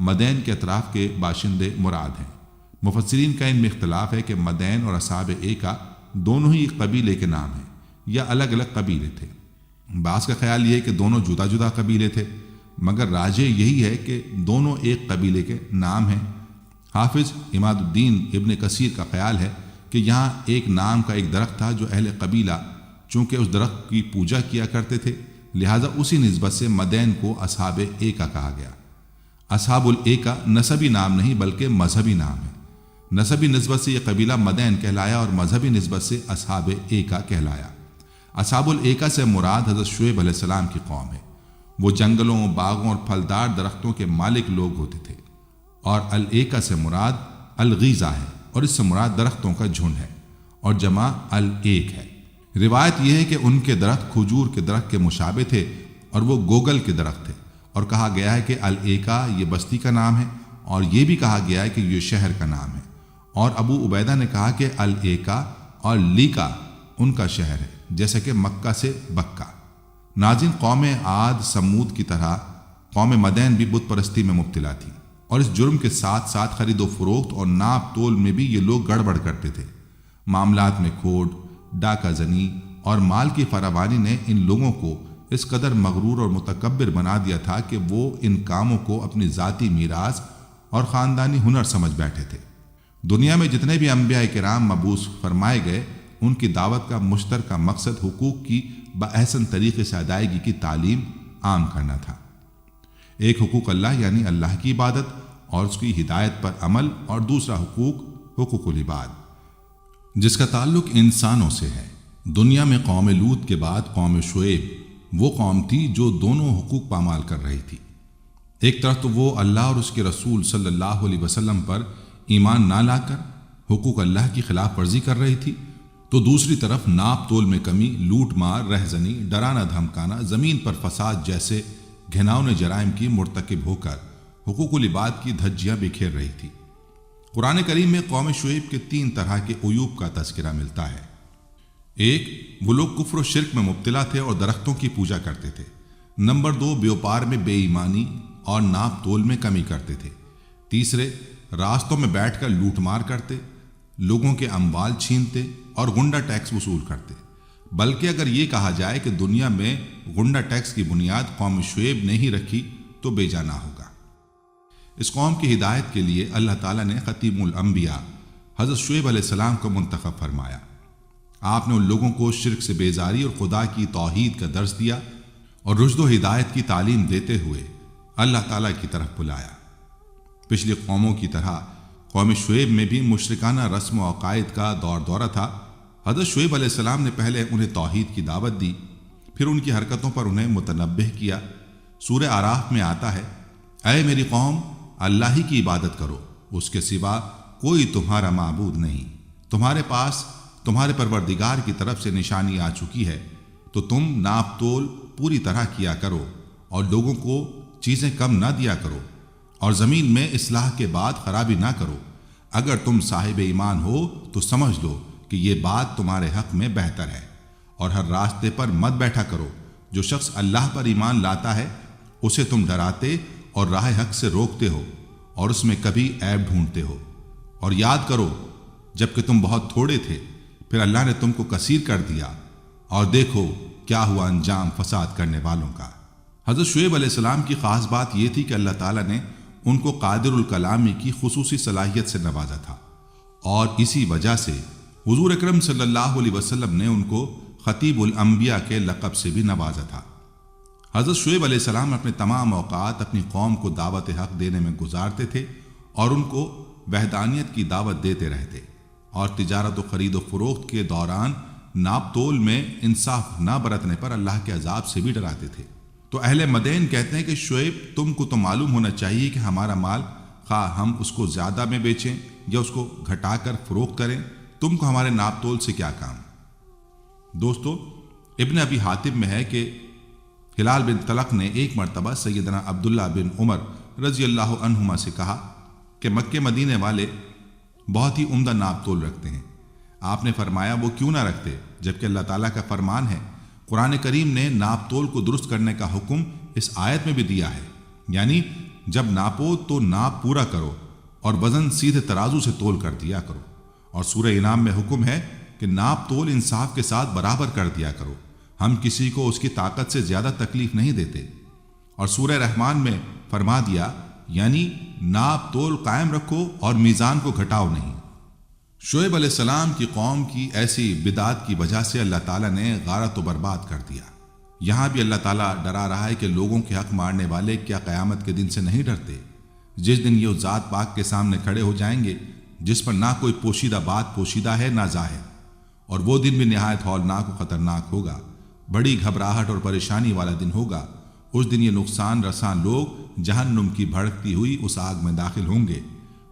مدین کے اطراف کے باشندے مراد ہیں۔ مفسرین کا ان میں اختلاف ہے کہ مدین اور اصحاب ایکا دونوں ہی قبیلے کے نام ہیں یا الگ الگ قبیلے تھے۔ بعض کا خیال یہ ہے کہ دونوں جدا جدا قبیلے تھے، مگر راجح یہی ہے کہ دونوں ایک قبیلے کے نام ہیں۔ حافظ عماد الدین ابن کثیر کا خیال ہے کہ یہاں ایک نام کا ایک درخت تھا جو اہل قبیلہ چونکہ اس درخت کی پوجا کیا کرتے تھے، لہٰذا اسی نسبت سے مدین کو اصحاب ایکا کہا گیا۔ اصحاب الایکا نسبی نام نہیں بلکہ مذہبی نام ہے۔ نسبی نسبت سے یہ قبیلہ مدین کہلایا اور مذہبی نسبت سے اصحاب ایکا کہلایا۔ اصحاب الایکا سے مراد حضرت شعیب علیہ السلام کی قوم ہے۔ وہ جنگلوں، باغوں اور پھلدار درختوں کے مالک لوگ ہوتے تھے، اور الایکا سے مراد الغیزہ ہے اور اس سے مراد درختوں کا جھنڈ ہے اور جمع الایک ہے۔ روایت یہ ہے کہ ان کے درخت کھجور کے درخت کے مشابہ تھے اور وہ گوگل کے درخت تھے، اور کہا گیا ہے کہ الایکا یہ بستی کا نام ہے، اور یہ بھی کہا گیا ہے کہ یہ شہر کا نام ہے۔ اور ابو عبیدہ نے کہا کہ الایکا اور لیکا ان کا شہر ہے، جیسے کہ مکہ سے بکہ۔ ناظرین، قوم عاد سمود کی طرح قوم مدین بھی بت پرستی میں مبتلا تھی، اور اس جرم کے ساتھ ساتھ خرید و فروخت اور ناپ تول میں بھی یہ لوگ گڑبڑ کرتے تھے۔ معاملات میں کھوٹ، ڈاکہ زنی اور مال کی فراوانی نے ان لوگوں کو اس قدر مغرور اور متکبر بنا دیا تھا کہ وہ ان کاموں کو اپنی ذاتی میراث اور خاندانی ہنر سمجھ بیٹھے تھے۔ دنیا میں جتنے بھی انبیاء کرام مبعوث فرمائے گئے، ان کی دعوت کا مشترکہ مقصد حقوق کی بأحسن طریقے سے ادائیگی کی تعلیم عام کرنا تھا۔ ایک حقوق اللہ یعنی اللہ کی عبادت اور اس کی ہدایت پر عمل، اور دوسرا حقوق العباد جس کا تعلق انسانوں سے ہے۔ دنیا میں قوم لوط کے بعد قوم شعیب وہ قوم تھی جو دونوں حقوق پامال کر رہی تھی۔ ایک طرف تو وہ اللہ اور اس کے رسول صلی اللہ علیہ وسلم پر ایمان نہ لا کر حقوق اللہ کی خلاف ورزی کر رہی تھی، تو دوسری طرف ناپ تول میں کمی، لوٹ مار، رہزنی، ڈرانا دھمکانا، زمین پر فساد جیسے گھناؤنے جرائم کی مرتکب ہو کر حقوق العباد کی دھجیاں بکھیر رہی تھی۔ قرآن کریم میں قوم شعیب کے 3 طرح کے عیوب کا تذکرہ ملتا ہے۔ ایک، وہ لوگ کفر و شرک میں مبتلا تھے اور درختوں کی پوجا کرتے تھے۔ نمبر 2، بیوپار میں بے ایمانی اور ناپ تول میں کمی کرتے تھے۔ تیسرے، راستوں میں بیٹھ کر لوٹ مار کرتے، لوگوں کے اموال چھینتے اور غنڈہ ٹیکس وصول کرتے۔ بلکہ اگر یہ کہا جائے کہ دنیا میں غنڈہ ٹیکس کی بنیاد قوم شعیب نے ہی رکھی تو بے جا نہ ہوگا۔ اس قوم کی ہدایت کے لیے اللہ تعالیٰ نے خاتم الانبیاء حضرت شعیب علیہ السلام کو منتخب فرمایا۔ آپ نے ان لوگوں کو شرک سے بیزاری اور خدا کی توحید کا درس دیا اور رشد و ہدایت کی تعلیم دیتے ہوئے اللہ تعالیٰ کی طرف بلایا۔ پچھلی قوموں کی طرح قوم شعیب میں بھی مشرکانہ رسم و عقائد کا دورہ تھا۔ حضرت شعیب علیہ السلام نے پہلے انہیں توحید کی دعوت دی، پھر ان کی حرکتوں پر انہیں متنبہ کیا۔ سورہ اعراف میں آتا ہے، اے میری قوم، اللہ ہی کی عبادت کرو، اس کے سوا کوئی تمہارا معبود نہیں۔ تمہارے پاس تمہارے پروردگار کی طرف سے نشانی آ چکی ہے، تو تم ناپ تول پوری طرح کیا کرو اور لوگوں کو چیزیں کم نہ دیا کرو، اور زمین میں اصلاح کے بعد خرابی نہ کرو۔ اگر تم صاحب ایمان ہو تو سمجھ لو کہ یہ بات تمہارے حق میں بہتر ہے، اور ہر راستے پر مت بیٹھا کرو۔ جو شخص اللہ پر ایمان لاتا ہے اسے تم ڈراتے اور راہ حق سے روکتے ہو، اور اس میں کبھی عیب ڈھونڈتے ہو۔ اور یاد کرو جب کہ تم بہت تھوڑے تھے، پھر اللہ نے تم کو کثیر کر دیا، اور دیکھو کیا ہوا انجام فساد کرنے والوں کا۔ حضرت شعیب علیہ السلام کی خاص بات یہ تھی کہ اللہ تعالیٰ نے ان کو قادر الکلامی کی خصوصی صلاحیت سے نوازا تھا، اور اسی وجہ سے حضور اکرم صلی اللہ علیہ وسلم نے ان کو خطیب الانبیاء کے لقب سے بھی نوازا تھا۔ حضرت شعیب علیہ السلام اپنے تمام اوقات اپنی قوم کو دعوت حق دینے میں گزارتے تھے، اور ان کو وحدانیت کی دعوت دیتے رہتے، اور تجارت و خرید و فروخت کے دوران ناپ تول میں انصاف نہ برتنے پر اللہ کے عذاب سے بھی ڈراتے تھے۔ تو اہل مدین کہتے ہیں کہ شعیب، تم کو تو معلوم ہونا چاہیے کہ ہمارا مال خواہ ہم اس کو زیادہ میں بیچیں یا اس کو گھٹا کر فروخت کریں، تم کو ہمارے ناپ تول سے کیا کام۔ دوستو، ابن ابی حاتم میں ہے کہ ہلال بن طلق نے ایک مرتبہ سیدنا عبداللہ بن عمر رضی اللہ عنہما سے کہا کہ مکہ مدینے والے بہت ہی عمدہ ناپ تول رکھتے ہیں۔ آپ نے فرمایا، وہ کیوں نہ رکھتے جبکہ اللہ تعالیٰ کا فرمان ہے۔ قرآن کریم نے ناپ تول کو درست کرنے کا حکم اس آیت میں بھی دیا ہے، یعنی جب ناپو تو ناپ پورا کرو اور وزن سیدھے ترازو سے تول کر دیا کرو۔ اور سورہ انعام میں حکم ہے کہ ناپ تول انصاف کے ساتھ برابر کر دیا کرو، ہم کسی کو اس کی طاقت سے زیادہ تکلیف نہیں دیتے۔ اور سورہ رحمان میں فرما دیا، یعنی ناپ تول قائم رکھو اور میزان کو گھٹاؤ نہیں۔ شعیب علیہ السلام کی قوم کی ایسی بدعت کی وجہ سے اللہ تعالیٰ نے غارت و برباد کر دیا۔ یہاں بھی اللہ تعالیٰ ڈرا رہا ہے کہ لوگوں کے حق مارنے والے کیا قیامت کے دن سے نہیں ڈرتے، جس دن یہ اس ذات پاک کے سامنے کھڑے ہو جائیں گے جس پر نہ کوئی پوشیدہ بات پوشیدہ ہے نہ ظاہر، اور وہ دن بھی نہایت ہولناک و خطرناک ہوگا، بڑی گھبراہٹ اور پریشانی والا دن ہوگا۔ اس دن یہ نقصان رساں لوگ جہنم کی بھڑکتی ہوئی اس آگ میں داخل ہوں گے۔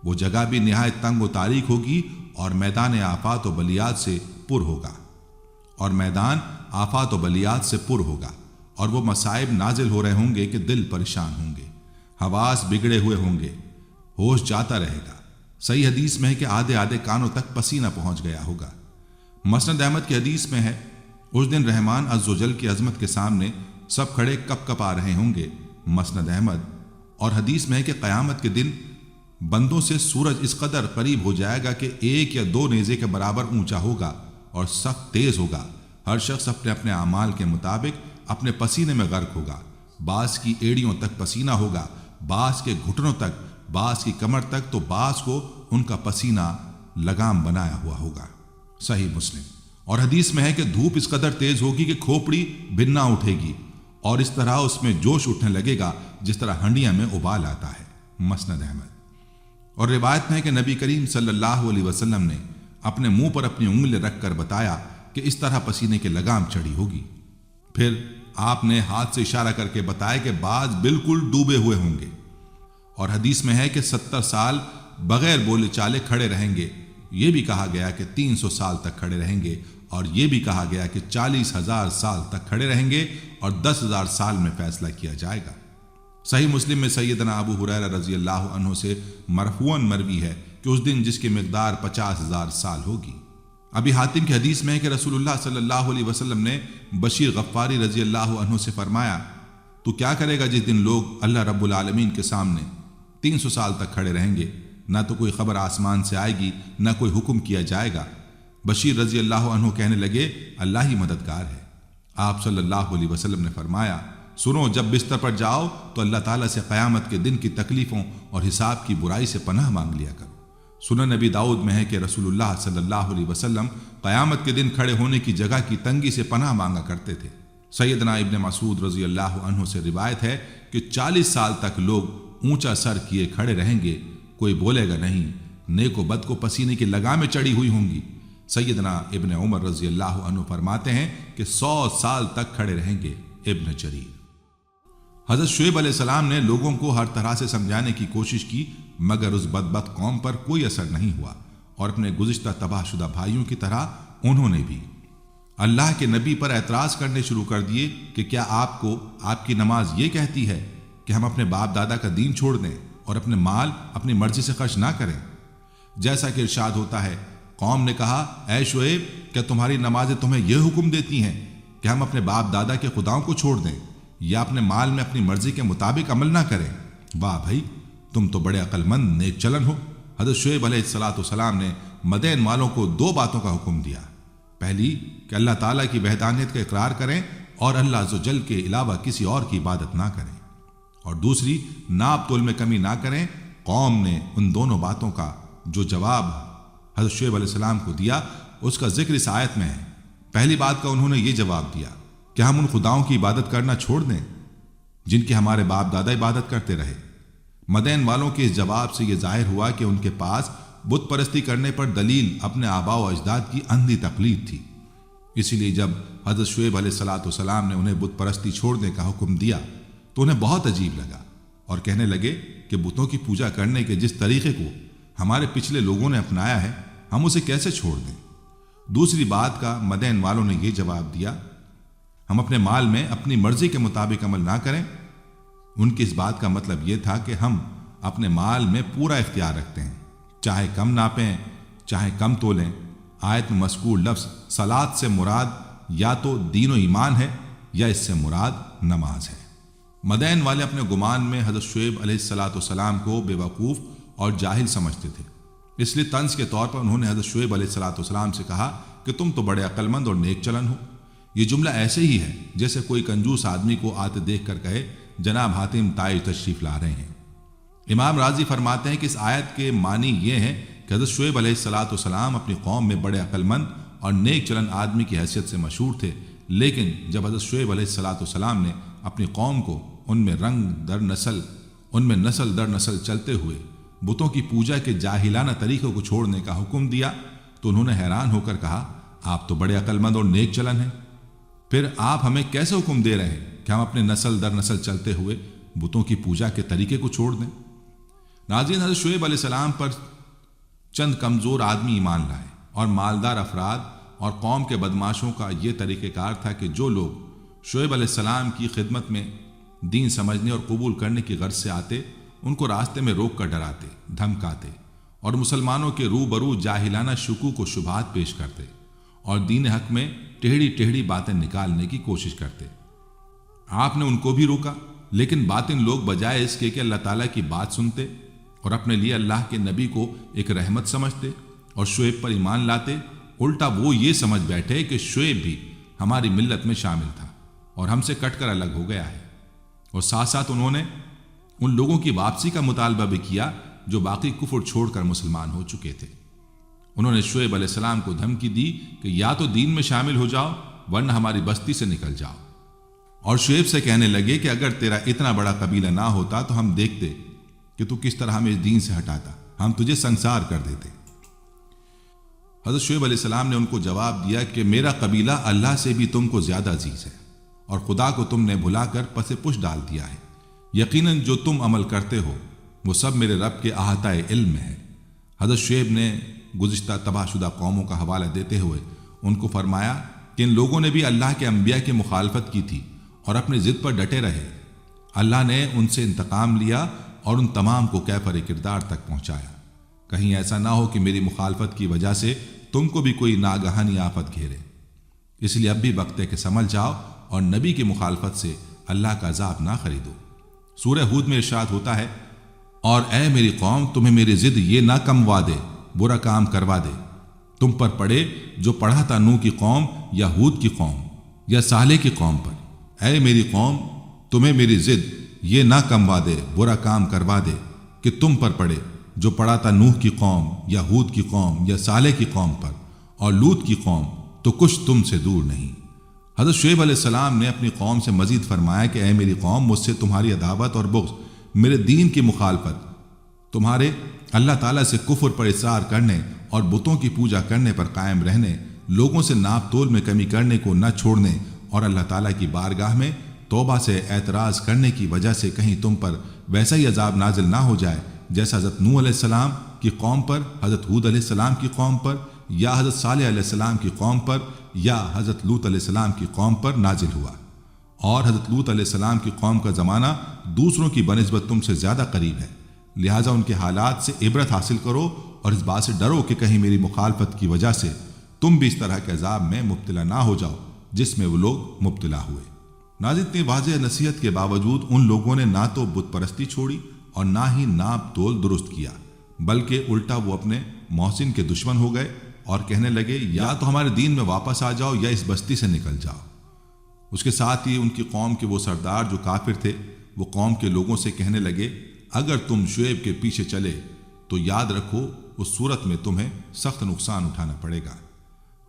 وہ جگہ بھی نہایت تنگ و تاریک ہوگی اور میدان آفات و بلیات سے پر ہوگا، اور وہ مصائب نازل ہو رہے ہوں گے کہ دل پریشان ہوں گے، حواس بگڑے ہوئے ہوں گے، ہوش جاتا رہے گا۔ صحیح حدیث میں ہے کہ آدھے آدھے کانوں تک پسینہ پہنچ گیا ہوگا۔ مسند احمد کی حدیث میں ہے، اس دن رحمان عز و جل کی عظمت کے سامنے سب کھڑے کپ کپ آ رہے ہوں گے۔ مسند احمد۔ اور حدیث میں ہے کہ قیامت کے دن بندوں سے سورج اس قدر قریب ہو جائے گا کہ 1 یا 2 نیزے کے برابر اونچا ہوگا اور سخت تیز ہوگا۔ ہر شخص اپنے اپنے اعمال کے مطابق اپنے پسینے میں غرق ہوگا۔ بعض کی ایڑیوں تک پسینہ ہوگا، بعض کے گھٹنوں تک، بعض کی کمر تک، تو بعض کو ان کا پسینہ لگام بنایا ہوا ہوگا۔ صحیح مسلم۔ اور حدیث میں ہے کہ دھوپ اس قدر تیز ہوگی کہ کھوپڑی بننا اٹھے گی، اور اس طرح اس میں جوش اٹھنے لگے گا جس طرح ہنڈیاں میں ابال آتا ہے۔ مسند احمد۔ اور روایت میں ہے کہ نبی کریم صلی اللہ علیہ وسلم نے اپنے منہ پر اپنی انگلی رکھ کر بتایا کہ اس طرح پسینے کے لگام چڑھی ہوگی۔ پھر آپ نے ہاتھ سے اشارہ کر کے بتایا کہ بعض بالکل ڈوبے ہوئے ہوں گے۔ اور حدیث میں ہے کہ 70 سال بغیر بولے چالے کھڑے رہیں گے۔ یہ بھی کہا گیا کہ 300 سال تک کھڑے رہیں گے، اور یہ بھی کہا گیا کہ 40,000 سال تک کھڑے رہیں گے اور 10,000 سال میں فیصلہ کیا جائے گا۔ صحیح مسلم میں سیدنا ابو ہریرہ رضی اللہ عنہ سے مرفوعاً مروی ہے کہ اس دن جس کی مقدار 50,000 سال ہوگی۔ ابی حاتم کی حدیث میں ہے کہ رسول اللہ صلی اللہ علیہ وسلم نے بشیر غفاری رضی اللہ عنہ سے فرمایا، تو کیا کرے گا جس دن لوگ اللہ رب العالمین کے سامنے 300 سال تک کھڑے رہیں گے، نہ تو کوئی خبر آسمان سے آئے گی نہ کوئی حکم کیا جائے گا۔ بشیر رضی اللہ عنہ کہنے لگے، اللہ ہی مددگار ہے۔ آپ صلی اللہ علیہ وسلم نے فرمایا، سنو، جب بستر پر جاؤ تو اللہ تعالیٰ سے قیامت کے دن کی تکلیفوں اور حساب کی برائی سے پناہ مانگ لیا کرو۔ سنن نبی داؤد میں ہے کہ رسول اللہ صلی اللہ علیہ وسلم قیامت کے دن کھڑے ہونے کی جگہ کی تنگی سے پناہ مانگا کرتے تھے۔ سیدنا ابن مسعود رضی اللہ عنہ سے روایت ہے کہ 40 سال تک لوگ اونچا سر کیے کھڑے رہیں گے، کوئی بولے گا نہیں، نیک و بد کو پسینے کی لگامیں چڑھی ہوئی ہوں گی۔ سیدنا ابن عمر رضی اللہ عنہ فرماتے ہیں کہ 100 سال تک کھڑے رہیں گے۔ ابن جریر۔ حضرت شعیب علیہ السلام نے لوگوں کو ہر طرح سے سمجھانے کی کوشش کی، مگر اس بدبخت قوم پر کوئی اثر نہیں ہوا، اور اپنے گزشتہ تباہ شدہ بھائیوں کی طرح انہوں نے بھی اللہ کے نبی پر اعتراض کرنے شروع کر دیے کہ کیا آپ کو آپ کی نماز یہ کہتی ہے کہ ہم اپنے باپ دادا کا دین چھوڑ دیں اور اپنے مال اپنی مرضی سے خرچ نہ کریں؟ جیسا کہ ارشاد ہوتا ہے، قوم نے کہا، اے شعیب، کیا تمہاری نمازیں تمہیں یہ حکم دیتی ہیں کہ ہم اپنے باپ دادا کے خداؤں کو چھوڑ دیں یا اپنے مال میں اپنی مرضی کے مطابق عمل نہ کریں؟ واہ بھائی، تم تو بڑے عقل مند نیک چلن ہو۔ حضرت شعیب علیہ السلام نے مدین والوں کو 2 باتوں کا حکم دیا۔ پہلی کہ اللہ تعالیٰ کی وحدانیت کا اقرار کریں اور اللہ عز و جل کے علاوہ کسی اور کی عبادت نہ کریں، اور دوسری ناپ تول میں کمی نہ کریں۔ قوم نے ان دونوں باتوں کا جو جواب حضرت شعیب علیہ السلام کو دیا اس کا ذکر اس آیت میں ہے۔ پہلی بات کا انہوں نے یہ جواب دیا کہ ہم ان خداؤں کی عبادت کرنا چھوڑ دیں جن کی ہمارے باپ دادا عبادت کرتے رہے۔ مدین والوں کے اس جواب سے یہ ظاہر ہوا کہ ان کے پاس بت پرستی کرنے پر دلیل اپنے آباء و اجداد کی اندھی تقلید تھی۔ اسی لیے جب حضرت شعیب علیہ السلام نے انہیں بت پرستی چھوڑنے کا حکم دیا تو انہیں بہت عجیب لگا، اور کہنے لگے کہ بتوں کی پوجا کرنے کے جس طریقے کو ہمارے پچھلے لوگوں نے اپنایا ہے، ہم اسے کیسے چھوڑ دیں؟ دوسری بات کا مدین والوں نے یہ جواب دیا، ہم اپنے مال میں اپنی مرضی کے مطابق عمل نہ کریں۔ ان کی اس بات کا مطلب یہ تھا کہ ہم اپنے مال میں پورا اختیار رکھتے ہیں، چاہے کم ناپیں چاہے کم تولیں۔ آیت میں مذکور لفظ صلاۃ سے مراد یا تو دین و ایمان ہے یا اس سے مراد نماز ہے۔ مدین والے اپنے گمان میں حضرت شعیب علیہ السلام کو بے وقوف اور جاہل سمجھتے تھے، اس لیے طنز کے طور پر انہوں نے حضرت شعیب علیہ السلام سے کہا کہ تم تو بڑے عقل مند اور نیک چلن ہو۔ یہ جملہ ایسے ہی ہے جیسے کوئی کنجوس آدمی کو آتے دیکھ کر کہے جناب حاتم تائج تشریف لا رہے ہیں۔ امام راضی فرماتے ہیں کہ اس آیت کے معنی یہ ہے کہ حضرت شعیب علیہ السلام اپنی قوم میں بڑے عقل مند اور نیک چلن آدمی کی حیثیت سے مشہور تھے، لیکن جب حضرت شعیب علیہ السلام نے اپنی قوم کو ان میں نسل در نسل چلتے ہوئے بتوں کی پوجا کے جاہلانہ طریقوں کو چھوڑنے کا حکم دیا تو انہوں نے حیران ہو کر کہا آپ تو بڑے عقل مند اور نیک چلن ہیں، پھر آپ ہمیں کیسے حکم دے رہے ہیں کہ ہم اپنے نسل در نسل چلتے ہوئے بتوں کی پوجا کے طریقے کو چھوڑ دیں؟ ناظرین، حضرت شعیب علیہ السلام پر چند کمزور آدمی ایمان لائے اور مالدار افراد اور قوم کے بدماشوں کا یہ طریقہ کار تھا کہ جو لوگ شعیب علیہ السلام کی خدمت میں دین سمجھنے اور قبول کرنے کی غرض سے آتے ان کو راستے میں روک کر ڈراتے، دھمکاتے اور مسلمانوں کے روبرو جاہلانہ شکوک و شبہات پیش کرتے اور دین حق میں ٹیڑھی باتیں نکالنے کی کوشش کرتے۔ آپ نے ان کو بھی روکا، لیکن باطن لوگ بجائے اس کے کہ اللہ تعالیٰ کی بات سنتے اور اپنے لیے اللہ کے نبی کو ایک رحمت سمجھتے اور شعیب پر ایمان لاتے، الٹا وہ یہ سمجھ بیٹھے کہ شعیب بھی ہماری ملت میں شامل تھا اور ہم سے کٹ کر الگ ہو گیا ہے، اور ساتھ ساتھ انہوں نے ان لوگوں کی واپسی کا مطالبہ بھی کیا جو باقی کفر چھوڑ کر مسلمان ہو چکے تھے۔ انہوں نے شعیب علیہ السلام کو دھمکی دی کہ یا تو دین میں شامل ہو جاؤ ورنہ ہماری بستی سے نکل جاؤ، اور شعیب سے کہنے لگے کہ اگر تیرا اتنا بڑا قبیلہ نہ ہوتا تو ہم دیکھتے کہ تو کس طرح ہمیں اس دین سے ہٹاتا، ہم تجھے سنسار کر دیتے۔ حضرت شعیب علیہ السلام نے ان کو جواب دیا کہ میرا قبیلہ اللہ سے بھی تم کو زیادہ عزیز ہے اور خدا کو تم نے بھلا کر پس پش ڈال دیا ہے، یقیناً جو تم عمل کرتے ہو وہ سب میرے رب کے احاطہ علم میں ہے۔ حضرت شعیب نے گزشتہ تباہ شدہ قوموں کا حوالہ دیتے ہوئے ان کو فرمایا کہ ان لوگوں نے بھی اللہ کے انبیاء کی مخالفت کی تھی اور اپنی ضد پر ڈٹے رہے، اللہ نے ان سے انتقام لیا اور ان تمام کو کیفر کردار تک پہنچایا۔ کہیں ایسا نہ ہو کہ میری مخالفت کی وجہ سے تم کو بھی کوئی ناگہانی آفت گھیرے، اس لیے اب بھی وقت ہے کہ سمجھ جاؤ اور نبی کی مخالفت سے اللہ کا عذاب نہ خریدو۔ سورہ ہود میں ارشاد ہوتا ہے، اور اے میری قوم تمہیں میری ضد یہ نہ کموا دے، برا کام کروا دے، تم پر پڑے جو پڑھا تھا نوح کی قوم یا ہود کی قوم یا صالح کی قوم پر۔ اے میری قوم تمہیں میری ضد یہ نہ کموا دے، برا کام کروا دے کہ تم پر پڑے جو پڑھا تھا نوح کی قوم یا ہود کی قوم یا صالح کی قوم پر، اور لوط کی قوم تو کچھ تم سے دور نہیں۔ حضرت شعیب علیہ السلام نے اپنی قوم سے مزید فرمایا کہ اے میری قوم مجھ سے تمہاری عداوت اور بغض، میرے دین کی مخالفت، تمہارے اللہ تعالیٰ سے کفر پر اصرار کرنے اور بتوں کی پوجا کرنے پر قائم رہنے، لوگوں سے ناپ تول میں کمی کرنے کو نہ چھوڑنے اور اللہ تعالیٰ کی بارگاہ میں توبہ سے اعتراض کرنے کی وجہ سے کہیں تم پر ویسا ہی عذاب نازل نہ ہو جائے جیسا حضرت نوح علیہ السلام کی قوم پر، حضرت ہود علیہ السلام کی قوم پر، یا حضرت صالح علیہ السلام کی قوم پر، یا حضرت لوط علیہ السلام کی قوم پر نازل ہوا۔ اور حضرت لوط علیہ السلام کی قوم کا زمانہ دوسروں کی بنسبت تم سے زیادہ قریب ہے، لہٰذا ان کے حالات سے عبرت حاصل کرو اور اس بات سے ڈرو کہ کہیں میری مخالفت کی وجہ سے تم بھی اس طرح کے عذاب میں مبتلا نہ ہو جاؤ جس میں وہ لوگ مبتلا ہوئے۔ ناظرین، اتنی واضح نصیحت کے باوجود ان لوگوں نے نہ تو بت پرستی چھوڑی اور نہ ہی ناپ تول درست کیا، بلکہ الٹا وہ اپنے محسن کے دشمن ہو گئے اور کہنے لگے یا تو ہمارے دین میں واپس آ جاؤ یا اس بستی سے نکل جاؤ۔ اس کے ساتھ ہی ان کی قوم کے وہ سردار جو کافر تھے وہ قوم کے لوگوں سے کہنے لگے اگر تم شعیب کے پیچھے چلے تو یاد رکھو اس صورت میں تمہیں سخت نقصان اٹھانا پڑے گا۔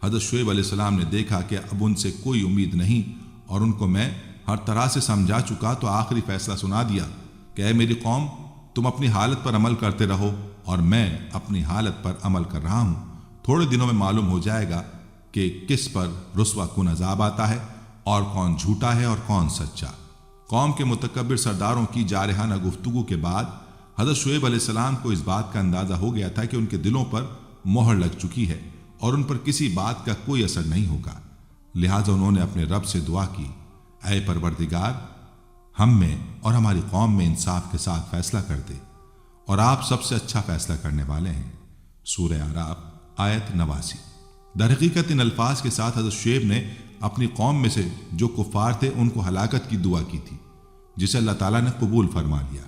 حضرت شعیب علیہ السلام نے دیکھا کہ اب ان سے کوئی امید نہیں اور ان کو میں ہر طرح سے سمجھا چکا تو آخری فیصلہ سنا دیا کہ اے میری قوم تم اپنی حالت پر عمل کرتے رہو اور میں اپنی حالت پر عمل کر رہا ہوں، تھوڑے دنوں میں معلوم ہو جائے گا کہ کس پر رسوا کن عذاب آتا ہے اور کون جھوٹا ہے اور کون سچا۔ قوم کے متکبر سرداروں کی جارحانہ گفتگو کے بعد حضرت شعیب علیہ السلام کو اس بات کا اندازہ ہو گیا تھا کہ ان کے دلوں پر مہر لگ چکی ہے اور ان پر کسی بات کا کوئی اثر نہیں ہوگا، لہٰذا انہوں نے اپنے رب سے دعا کی، اے پروردگار ہم میں اور ہماری قوم میں انصاف کے ساتھ فیصلہ کر دے، اور آپ سب سے اچھا فیصلہ کرنے والے ہیں۔ سورہ اعراف آیت 89۔ در حقیقت ان الفاظ کے ساتھ حضرت شعیب نے اپنی قوم میں سے جو کفار تھے ان کو ہلاکت کی دعا کی تھی، جسے اللہ تعالیٰ نے قبول فرما لیا۔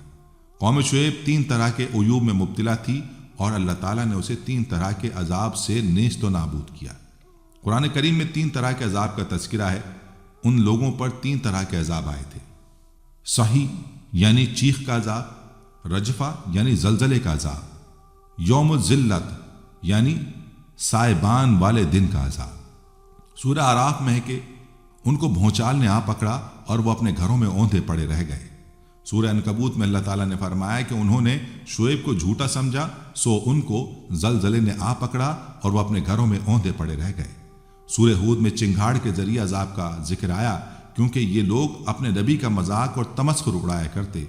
قوم شعیب 3 طرح کے عیوب میں مبتلا تھی اور اللہ تعالیٰ نے اسے 3 طرح کے عذاب سے نیست و نابود کیا۔ قرآن کریم میں 3 طرح کے عذاب کا تذکرہ ہے۔ ان لوگوں پر 3 طرح کے عذاب آئے تھے: صحیح یعنی چیخ کا عذاب، رجفہ یعنی زلزلے کا عذاب، یوم الذلت یعنی سائبان والے دن کا عذاب۔ سورہ اعراف میں ہے کہ ان کو بھونچال نے آ پکڑا اور وہ اپنے گھروں میں اوندھے پڑے رہ گئے۔ سورہ عنکبوت میں اللہ تعالیٰ نے فرمایا کہ انہوں نے شعیب کو جھوٹا سمجھا، سو ان کو زلزلے نے آ پکڑا اور وہ اپنے گھروں میں اوندھے پڑے رہ گئے۔ سورہ ہود میں چنگھاڑ کے ذریعے عذاب کا ذکر آیا، کیونکہ یہ لوگ اپنے نبی کا مذاق اور تمسخر اڑایا کرتے،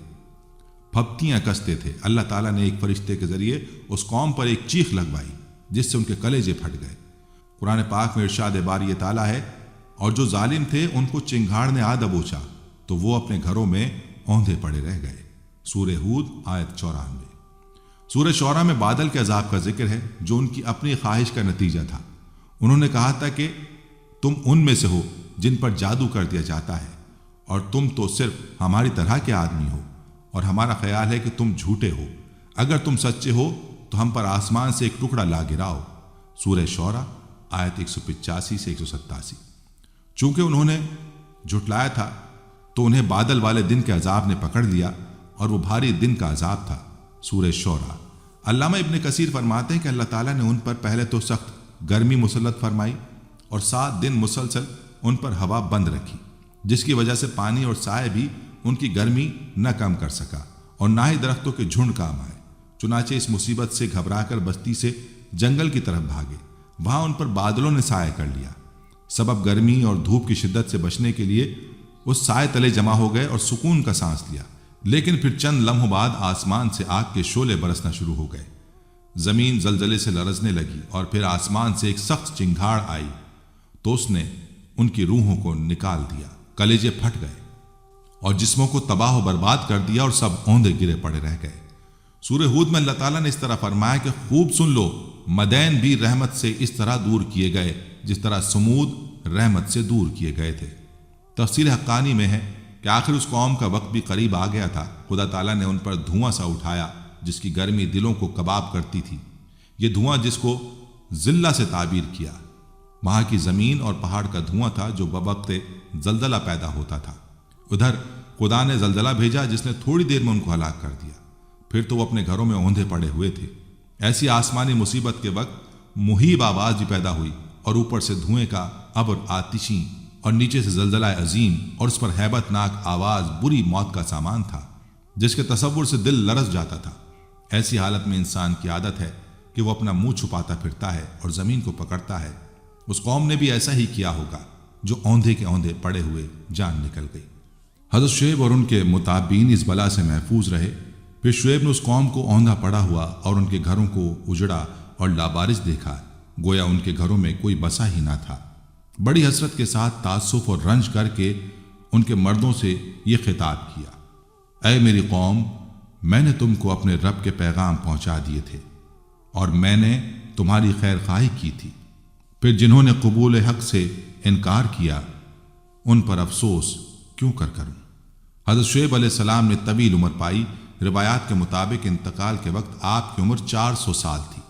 پھپتیاں کستے تھے۔ اللہ تعالیٰ نے ایک فرشتے کے ذریعے اس قوم پر ایک چیخ لگوائی جس سے ان کے کلیجے پھٹ گئے۔ قرآن پاک میں ارشاد باری تعالیٰ ہے، اور جو ظالم تھے ان کو چنگھاڑ نے آ دبوچا تو وہ اپنے گھروں میں اوندھے پڑے رہ گئے۔ سورہ ہود آیت 94۔ سورہ شعراء میں بادل کے عذاب کا ذکر ہے جو ان کی اپنی خواہش کا نتیجہ تھا۔ انہوں نے کہا تھا کہ تم ان میں سے ہو جن پر جادو کر دیا جاتا ہے، اور تم تو صرف ہماری طرح کے آدمی ہو، اور ہمارا خیال ہے کہ تم جھوٹے ہو۔ اگر تم سچے ہو تو ہم پر آسمان سے ایک ٹکڑا لا گراؤ۔ سورہ شعراء آیت 185 سے 187۔ چونکہ انہوں نے جھٹلایا تھا تو انہیں بادل والے دن کے عذاب نے پکڑ لیا، اور وہ بھاری دن کا عذاب تھا۔ سورہ شعراء۔ علامہ ابن کثیر فرماتے ہیں کہ اللہ تعالیٰ نے ان پر پہلے تو سخت گرمی مسلط فرمائی اور 7 دن مسلسل ان پر ہوا بند رکھی، جس کی وجہ سے پانی اور سائے بھی ان کی گرمی نہ کم کر سکا اور نہ ہی درختوں کے جھنڈ کام آئے۔ چنانچہ اس مصیبت سے گھبرا کر بستی سے جنگل کی طرف بھاگے، وہاں ان پر بادلوں نے سایہ کر لیا۔ سبب گرمی اور دھوپ کی شدت سے بچنے کے لیے اس سائے تلے جمع ہو گئے اور سکون کا سانس لیا، لیکن پھر چند لمحوں بعد آسمان سے آگ کے شعلے برسنا شروع ہو گئے، زمین زلزلے سے لرزنے لگی، اور پھر آسمان سے ایک سخت چنگھاڑ آئی تو اس نے ان کی روحوں کو نکال دیا، کلیجے پھٹ گئے اور جسموں کو تباہ و برباد کر دیا، اور سب اوندھے گرے پڑے رہ گئے۔ سورہ ہود میں اللہ تعالیٰ نے اس طرح فرمایا کہ خوب سن لو، مدین بھی رحمت سے اس طرح دور کیے گئے جس طرح سمود رحمت سے دور کیے گئے تھے۔ تفسیر حقانی میں ہے کہ آخر اس قوم کا وقت بھی قریب آ گیا تھا، خدا تعالیٰ نے ان پر دھواں سا اٹھایا جس کی گرمی دلوں کو کباب کرتی تھی۔ یہ دھواں جس کو ذلہ سے تعبیر کیا، وہاں کی زمین اور پہاڑ کا دھواں تھا جو بوقت زلزلہ پیدا ہوتا تھا۔ ادھر خدا نے زلزلہ بھیجا جس نے تھوڑی دیر میں ان کو ہلاک کر دیا، پھر تو وہ اپنے گھروں میں اوندھے پڑے ہوئے تھے۔ ایسی آسمانی مصیبت کے وقت مہیب آواز بھی پیدا ہوئی، اور اوپر سے دھوئیں کا ابر آتشی، اور نیچے سے زلزلہ عظیم، اور اس پر ہیبت ناک آواز بری موت کا سامان تھا جس کے تصور سے دل لرز جاتا تھا۔ ایسی حالت میں انسان کی عادت ہے کہ وہ اپنا منہ چھپاتا پھرتا ہے اور زمین کو پکڑتا ہے۔ اس قوم نے بھی ایسا ہی کیا ہوگا جو اوندھے کے اوندھے پڑے ہوئے جان نکل گئی۔ حضرت شعیب اور ان کے متابعین اس بلا سے محفوظ رہے۔ پھر شعیب نے اس قوم کو اوندھا پڑا ہوا اور ان کے گھروں کو اجڑا اور لابارش دیکھا، گویا ان کے گھروں میں کوئی بسا ہی نہ تھا۔ بڑی حسرت کے ساتھ تاسف اور رنج کر کے ان کے مردوں سے یہ خطاب کیا: اے میری قوم، میں نے تم کو اپنے رب کے پیغام پہنچا دیے تھے اور میں نے تمہاری خیر خواہی کی تھی، پھر جنہوں نے قبول حق سے انکار کیا ان پر افسوس کیوں کروں۔ حضرت شعیب علیہ السلام نے طویل عمر پائی۔ روایات کے مطابق انتقال کے وقت آپ کی عمر 400 سال تھی۔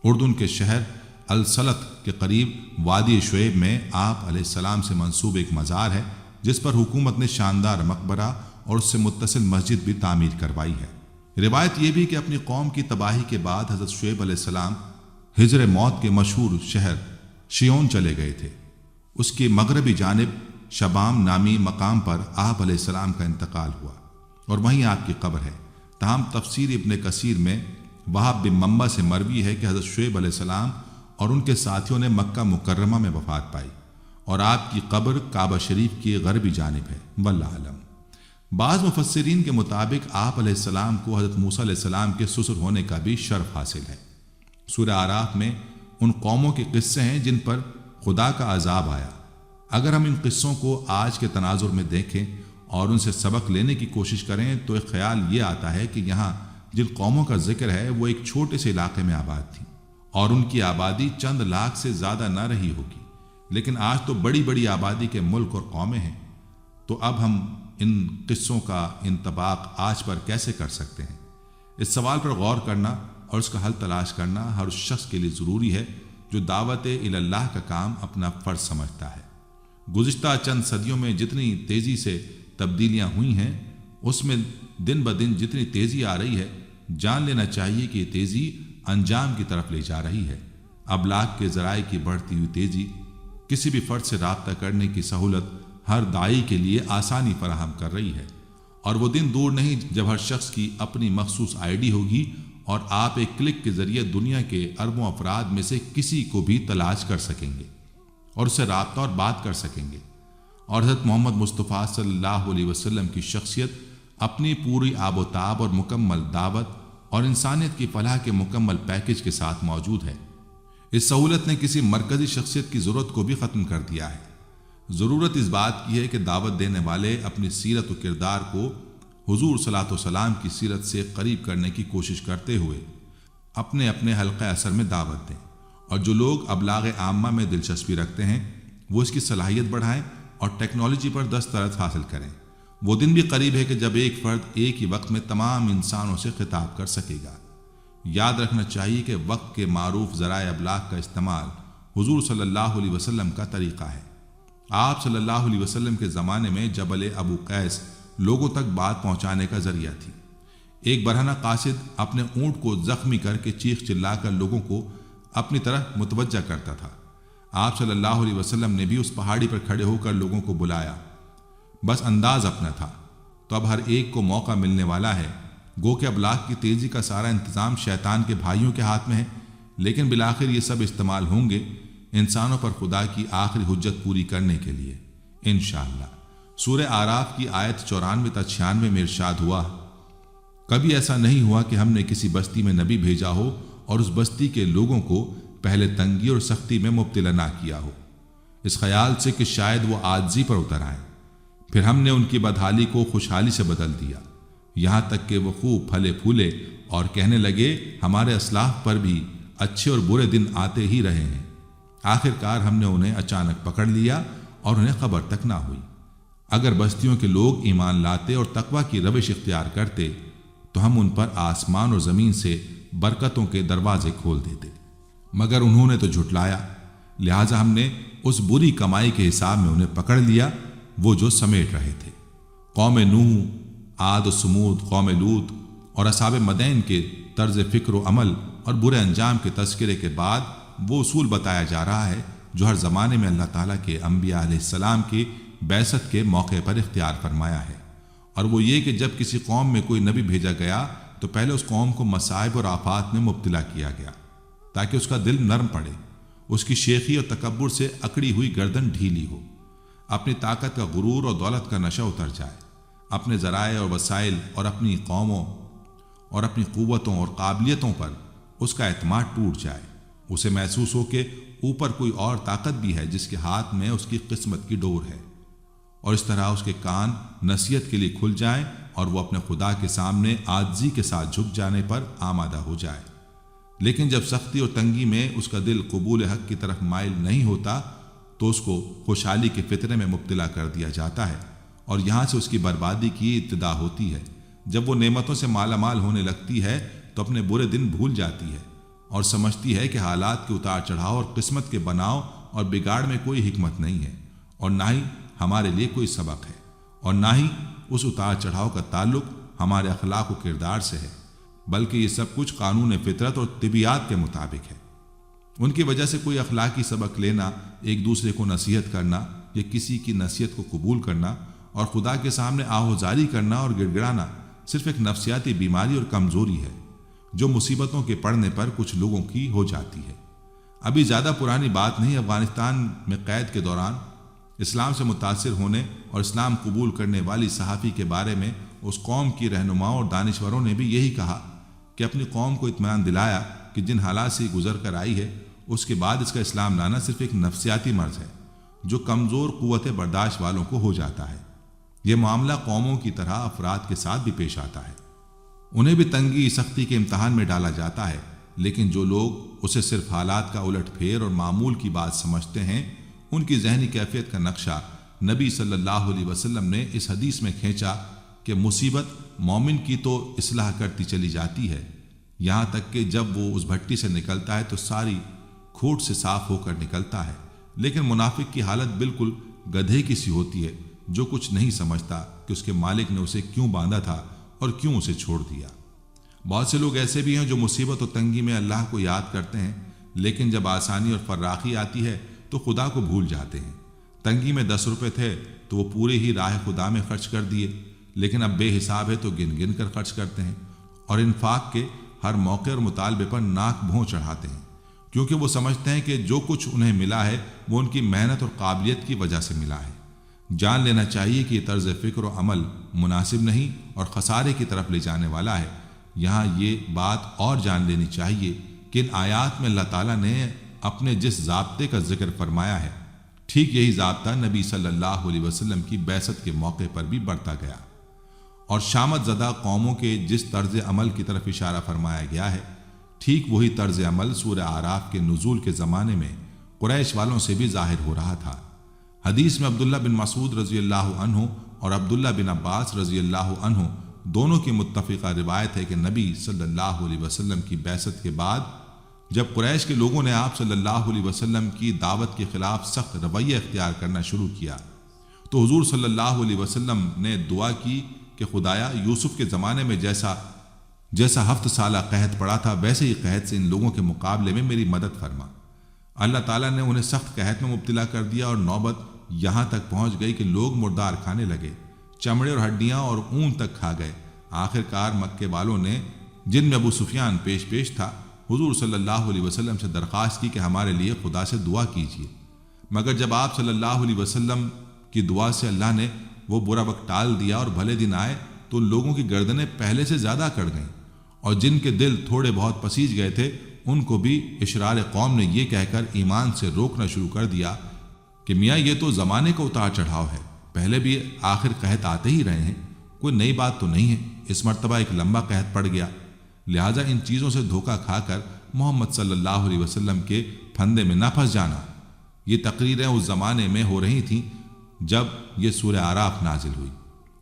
اردن کے شہر السلط کے قریب وادی شعیب میں آپ علیہ السلام سے منسوب ایک مزار ہے جس پر حکومت نے شاندار مقبرہ اور اس سے متصل مسجد بھی تعمیر کروائی ہے۔ روایت یہ بھی کہ اپنی قوم کی تباہی کے بعد حضرت شعیب علیہ السلام ہجر موت کے مشہور شہر شیون چلے گئے تھے۔ اس کی مغربی جانب شبام نامی مقام پر آپ علیہ السلام کا انتقال ہوا اور وہیں آپ کی قبر ہے۔ تاہم تفسیر ابن کثیر میں وہاب بن منبع سے مروی ہے کہ حضرت شعیب علیہ السلام اور ان کے ساتھیوں نے مکہ مکرمہ میں وفات پائی اور آپ کی قبر کعبہ شریف کی غربی جانب ہے، واللہ اعلم۔ بعض مفسرین کے مطابق آپ علیہ السلام کو حضرت موسیٰ علیہ السلام کے سسر ہونے کا بھی شرف حاصل ہے۔ سورہ اعراف میں ان قوموں کے قصے ہیں جن پر خدا کا عذاب آیا۔ اگر ہم ان قصوں کو آج کے تناظر میں دیکھیں اور ان سے سبق لینے کی کوشش کریں تو ایک خیال یہ آتا ہے کہ یہاں جن قوموں کا ذکر ہے وہ ایک چھوٹے سے علاقے میں آباد تھی اور ان کی آبادی چند لاکھ سے زیادہ نہ رہی ہوگی، لیکن آج تو بڑی بڑی آبادی کے ملک اور قومیں ہیں۔ تو اب ہم ان قصوں کا انطباق آج پر کیسے کر سکتے ہیں؟ اس سوال پر غور کرنا اور اس کا حل تلاش کرنا ہر اس شخص کے لیے ضروری ہے جو دعوت الی اللہ کا کام اپنا فرض سمجھتا ہے۔ گزشتہ چند صدیوں میں جتنی تیزی سے تبدیلیاں ہوئی ہیں، اس میں دن بدن جتنی تیزی آ رہی ہے، جان لینا چاہیے کہ یہ تیزی انجام کی طرف لے جا رہی ہے۔ ابلاغ کے ذرائع کی بڑھتی ہوئی تیزی کسی بھی فرد سے رابطہ کرنے کی سہولت ہر داعی کے لیے آسانی فراہم کر رہی ہے، اور وہ دن دور نہیں جب ہر شخص کی اپنی مخصوص آئی ڈی ہوگی اور آپ ایک کلک کے ذریعے دنیا کے اربوں افراد میں سے کسی کو بھی تلاش کر سکیں گے اور اس سے رابطہ اور بات کر سکیں گے۔ اور حضرت محمد مصطفیٰ صلی اللہ علیہ وسلم کی شخصیت اپنی پوری آب و تاب اور مکمل دعوت اور انسانیت کی فلاح کے مکمل پیکج کے ساتھ موجود ہے۔ اس سہولت نے کسی مرکزی شخصیت کی ضرورت کو بھی ختم کر دیا ہے۔ ضرورت اس بات کی ہے کہ دعوت دینے والے اپنی سیرت و کردار کو حضور صلی اللہ علیہ وسلم کی سیرت سے قریب کرنے کی کوشش کرتے ہوئے اپنے اپنے حلقہ اثر میں دعوت دیں، اور جو لوگ ابلاغ عامہ میں دلچسپی رکھتے ہیں وہ اس کی صلاحیت بڑھائیں اور ٹیکنالوجی پر دسترس حاصل کریں۔ وہ دن بھی قریب ہے کہ جب ایک فرد ایک ہی وقت میں تمام انسانوں سے خطاب کر سکے گا۔ یاد رکھنا چاہیے کہ وقت کے معروف ذرائع ابلاغ کا استعمال حضور صلی اللہ علیہ وسلم کا طریقہ ہے۔ آپ صلی اللہ علیہ وسلم کے زمانے میں جبل ابو قیس لوگوں تک بات پہنچانے کا ذریعہ تھی۔ ایک برہنہ قاصد اپنے اونٹ کو زخمی کر کے چیخ چلا کر لوگوں کو اپنی طرف متوجہ کرتا تھا۔ آپ صلی اللہ علیہ وسلم نے بھی اس پہاڑی پر کھڑے ہو کر لوگوں کو بلایا، بس انداز اپنا تھا۔ تو اب ہر ایک کو موقع ملنے والا ہے۔ گو کہ ابلاغ کی تیزی کا سارا انتظام شیطان کے بھائیوں کے ہاتھ میں ہے، لیکن بالآخر یہ سب استعمال ہوں گے انسانوں پر خدا کی آخری حجت پوری کرنے کے لیے انشاءاللہ۔ سورہ اعراف کی آیت 94 تا 96 میں ارشاد ہوا، کبھی ایسا نہیں ہوا کہ ہم نے کسی بستی میں نبی بھیجا ہو اور اس بستی کے لوگوں کو پہلے تنگی اور سختی میں مبتلا نہ کیا ہو، اس خیال سے کہ شاید وہ عاجزی پر اتر آئیں۔ پھر ہم نے ان کی بدحالی کو خوشحالی سے بدل دیا، یہاں تک کہ وہ خوب پھلے پھولے اور کہنے لگے ہمارے اسلاف پر بھی اچھے اور برے دن آتے ہی رہے ہیں۔ آخر کار ہم نے انہیں اچانک پکڑ لیا اور انہیں خبر تک نہ ہوئی۔ اگر بستیوں کے لوگ ایمان لاتے اور تقوی کی روش اختیار کرتے تو ہم ان پر آسمان اور زمین سے برکتوں کے دروازے کھول دیتے، مگر انہوں نے تو جھٹلایا، لہٰذا ہم نے اس بری کمائی کے حساب میں انہیں پکڑ لیا وہ جو سمیٹ رہے تھے۔ قوم نوح، عاد و سمود، قوم لوط اور اصحاب مدین کے طرز فکر و عمل اور برے انجام کے تذکرے کے بعد وہ اصول بتایا جا رہا ہے جو ہر زمانے میں اللہ تعالیٰ کے انبیاء علیہ السلام کی بعثت کے موقع پر اختیار فرمایا ہے، اور وہ یہ کہ جب کسی قوم میں کوئی نبی بھیجا گیا تو پہلے اس قوم کو مصائب اور آفات میں مبتلا کیا گیا تاکہ اس کا دل نرم پڑے، اس کی شیخی اور تکبر سے اکڑی ہوئی گردن ڈھیلی ہو، اپنی طاقت کا غرور اور دولت کا نشہ اتر جائے، اپنے ذرائع اور وسائل اور اپنی قوموں اور اپنی قوتوں اور قابلیتوں پر اس کا اعتماد ٹوٹ جائے، اسے محسوس ہو کہ اوپر کوئی اور طاقت بھی ہے جس کے ہاتھ میں اس کی قسمت کی ڈور ہے، اور اس طرح اس کے کان نصیحت کے لیے کھل جائیں اور وہ اپنے خدا کے سامنے عاجزی کے ساتھ جھک جانے پر آمادہ ہو جائے۔ لیکن جب سختی اور تنگی میں اس کا دل قبول حق کی طرف مائل نہیں ہوتا تو اس کو خوشحالی کے فطرے میں مبتلا کر دیا جاتا ہے، اور یہاں سے اس کی بربادی کی ابتدا ہوتی ہے۔ جب وہ نعمتوں سے مالا مال ہونے لگتی ہے تو اپنے برے دن بھول جاتی ہے اور سمجھتی ہے کہ حالات کے اتار چڑھاؤ اور قسمت کے بناؤ اور بگاڑ میں کوئی حکمت نہیں ہے، اور نہ ہی ہمارے لیے کوئی سبق ہے، اور نہ ہی اس اتار چڑھاؤ کا تعلق ہمارے اخلاق و کردار سے ہے، بلکہ یہ سب کچھ قانون فطرت اور طبیعت کے مطابق ہے۔ ان کی وجہ سے کوئی اخلاقی سبق لینا، ایک دوسرے کو نصیحت کرنا یا کسی کی نصیحت کو قبول کرنا اور خدا کے سامنے آہوزاری کرنا اور گڑ گڑانا صرف ایک نفسیاتی بیماری اور کمزوری ہے جو مصیبتوں کے پڑنے پر کچھ لوگوں کی ہو جاتی ہے۔ ابھی زیادہ پرانی بات نہیں، افغانستان میں قید کے دوران اسلام سے متاثر ہونے اور اسلام قبول کرنے والی صحافی کے بارے میں اس قوم کی رہنماؤں اور دانشوروں نے بھی یہی کہا کہ اپنی قوم کو اطمینان دلایا کہ جن حالات سے گزر کر آئی ہے اس کے بعد اس کا اسلام لانا صرف ایک نفسیاتی مرض ہے جو کمزور قوت برداشت والوں کو ہو جاتا ہے۔ یہ معاملہ قوموں کی طرح افراد کے ساتھ بھی پیش آتا ہے، انہیں بھی تنگی سختی کے امتحان میں ڈالا جاتا ہے، لیکن جو لوگ اسے صرف حالات کا الٹ پھیر اور معمول کی بات سمجھتے ہیں ان کی ذہنی کیفیت کا نقشہ نبی صلی اللہ علیہ وسلم نے اس حدیث میں کھینچا کہ مصیبت مومن کی تو اصلاح کرتی چلی جاتی ہے، یہاں تک کہ جب وہ اس بھٹی سے نکلتا ہے تو ساری کھوٹ سے صاف ہو کر نکلتا ہے، لیکن منافق کی حالت بالکل گدھے کی سی ہوتی ہے جو کچھ نہیں سمجھتا کہ اس کے مالک نے اسے کیوں باندھا تھا اور کیوں اسے چھوڑ دیا۔ بہت سے لوگ ایسے بھی ہیں جو مصیبت و تنگی میں اللہ کو یاد کرتے ہیں، لیکن جب آسانی اور فراخی آتی ہے تو خدا کو بھول جاتے ہیں۔ تنگی میں 10 روپے تھے تو وہ پورے ہی راہ خدا میں خرچ کر دیے، لیکن اب بے حساب ہے تو گن گن کر خرچ کرتے ہیں، اور انفاق کے ہر موقع اور مطالبے پر ناک بھوں چڑھاتے ہیں، کیونکہ وہ سمجھتے ہیں کہ جو کچھ انہیں ملا ہے وہ ان کی محنت اور قابلیت کی وجہ سے ملا ہے۔ جان لینا چاہیے کہ یہ طرز فکر و عمل مناسب نہیں اور خسارے کی طرف لے جانے والا ہے۔ یہاں یہ بات اور جان لینی چاہیے کہ ان آیات میں اللہ تعالیٰ نے اپنے جس ضابطے کا ذکر فرمایا ہے، ٹھیک یہی ضابطہ نبی صلی اللہ علیہ وسلم کی بعثت کے موقع پر بھی بڑھتا گیا، اور شامت زدہ قوموں کے جس طرز عمل کی طرف اشارہ فرمایا گیا ہے، ٹھیک وہی طرز عمل سورہ اعراف کے نزول کے زمانے میں قریش والوں سے بھی ظاہر ہو رہا تھا۔ حدیث میں عبداللہ بن مسعود رضی اللہ عنہ اور عبداللہ بن عباس رضی اللہ عنہ دونوں کی متفقہ روایت ہے کہ نبی صلی اللہ علیہ وسلم کی بعثت کے بعد جب قریش کے لوگوں نے آپ صلی اللہ علیہ وسلم کی دعوت کے خلاف سخت رویہ اختیار کرنا شروع کیا تو حضور صلی اللہ علیہ وسلم نے دعا کی کہ خدایا یوسف کے زمانے میں جیسا 7 سالہ قحط پڑا تھا ویسے ہی قحط سے ان لوگوں کے مقابلے میں میری مدد فرما۔ اللہ تعالیٰ نے انہیں سخت قحط میں مبتلا کر دیا اور نوبت یہاں تک پہنچ گئی کہ لوگ مردار کھانے لگے، چمڑے اور ہڈیاں اور اون تک کھا گئے۔ آخر کار مکے والوں نے، جن میں ابو سفیان پیش تھا، حضور صلی اللہ علیہ وسلم سے درخواست کی کہ ہمارے لیے خدا سے دعا کیجیے، مگر جب آپ صلی اللہ علیہ وسلم کی دعا سے اللہ نے وہ برا وقت ٹال دیا اور بھلے دن آئے تو ان لوگوں کی گردنیں پہلے سے زیادہ کڑ گئیں، اور جن کے دل تھوڑے بہت پسیج گئے تھے ان کو بھی اشرار قوم نے یہ کہہ کر ایمان سے روکنا شروع کر دیا کہ میاں یہ تو زمانے کا اتار چڑھاؤ ہے، پہلے بھی آخر قحط آتے ہی رہے ہیں، کوئی نئی بات تو نہیں ہے، اس مرتبہ ایک لمبا قحط پڑ گیا، لہٰذا ان چیزوں سے دھوکہ کھا کر محمد صلی اللہ علیہ وسلم کے پھندے میں نہ پھنس جانا۔ یہ تقریریں اس زمانے میں ہو رہی تھیں جب یہ سورہ اعراف نازل ہوئی،